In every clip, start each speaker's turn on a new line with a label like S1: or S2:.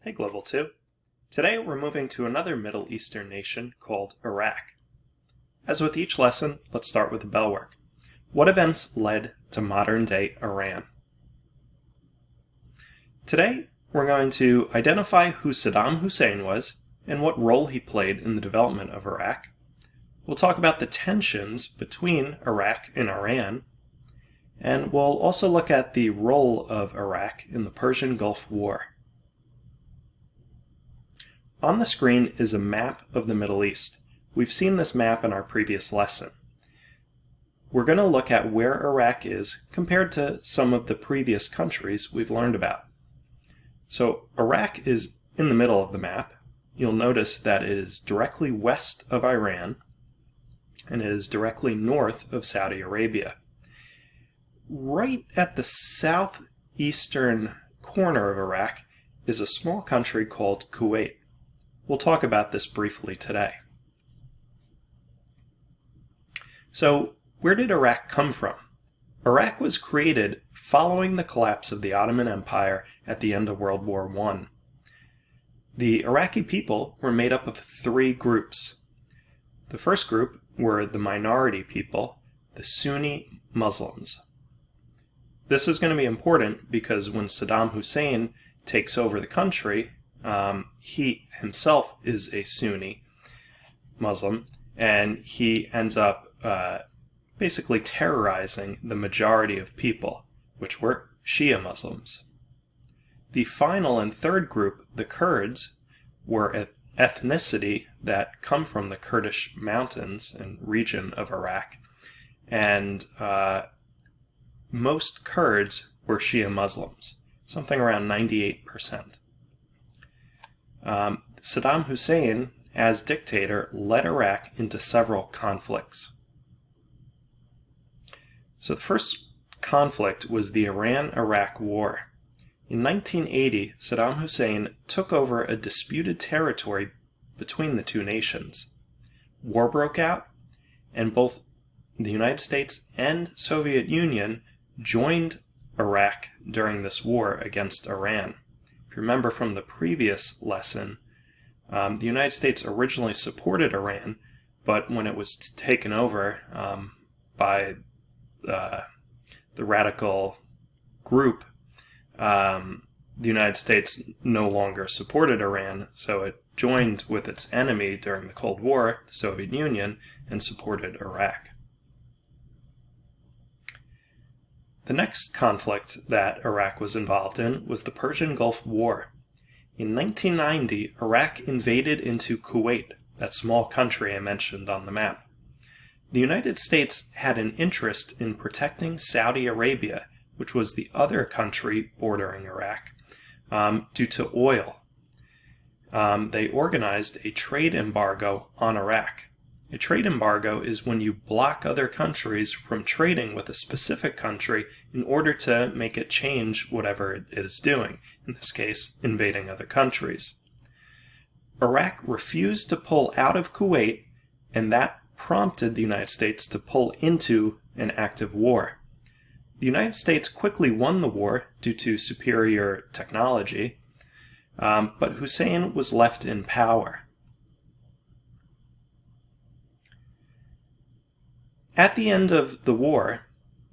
S1: Hey Global 2. Today we're moving to another Middle Eastern nation called Iraq. As with each lesson, let's start with the bell work. What events led to modern-day Iran? Today we're going to identify who Saddam Hussein was and what role he played in the development of Iraq. We'll talk about the tensions between Iraq and Iran, and we'll also look at the role of Iraq in the Persian Gulf War. On the screen is a map of the Middle East. We've seen this map in our previous lesson. We're going to look at where Iraq is compared to some of the previous countries we've learned about. So Iraq is in the middle of the map. You'll notice that it is directly west of Iran, and it is directly north of Saudi Arabia. Right at the southeastern corner of Iraq is a small country called Kuwait. We'll talk about this briefly today. So, where did Iraq come from? Iraq was created following the collapse of the Ottoman Empire at the end of World War I. The Iraqi people were made up of three groups. The first group were the minority people, the Sunni Muslims. This is going to be important because when Saddam Hussein takes over the country, he himself is a Sunni Muslim, and he ends up basically terrorizing the majority of people, which were Shia Muslims. The final and third group, the Kurds, were an ethnicity that come from the Kurdish mountains and region of Iraq, and most Kurds were Shia Muslims, something around 98%. Saddam Hussein, as dictator, led Iraq into several conflicts. So the first conflict was the Iran-Iraq War. In 1980, Saddam Hussein took over a disputed territory between the two nations. War broke out, and both the United States and Soviet Union joined Iraq during this war against Iran. If you remember from the previous lesson, the United States originally supported Iran, but when it was taken over by the radical group, the United States no longer supported Iran, so it joined with its enemy during the Cold War, the Soviet Union, and supported Iraq. The next conflict that Iraq was involved in was the Persian Gulf War. In 1990, Iraq invaded into Kuwait, that small country I mentioned on the map. The United States had an interest in protecting Saudi Arabia, which was the other country bordering Iraq, due to oil. They organized a trade embargo on Iraq. A trade embargo is when you block other countries from trading with a specific country in order to make it change whatever it is doing, in this case, invading other countries. Iraq refused to pull out of Kuwait, and that prompted the United States to pull into an active war. The United States quickly won the war due to superior technology, but Hussein was left in power. At the end of the war,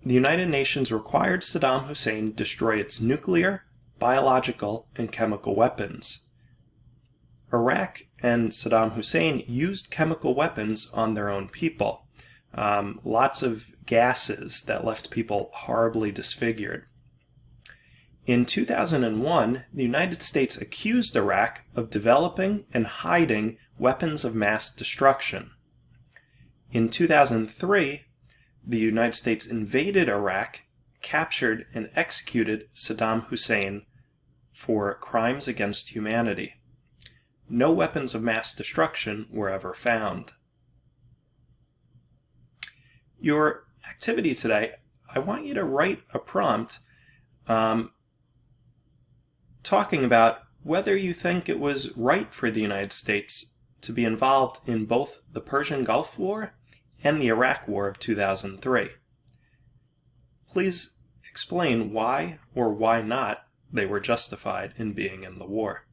S1: the United Nations required Saddam Hussein destroy its nuclear, biological, and chemical weapons. Iraq and Saddam Hussein used chemical weapons on their own people. Lots of gases that left people horribly disfigured. In 2001, the United States accused Iraq of developing and hiding weapons of mass destruction. In 2003, the United States invaded Iraq, captured and executed Saddam Hussein for crimes against humanity. No weapons of mass destruction were ever found. Your activity today, I want you to write a prompt talking about whether you think it was right for the United States to be involved in both the Persian Gulf War and the Iraq War of 2003. Please explain why or why not they were justified in being in the war.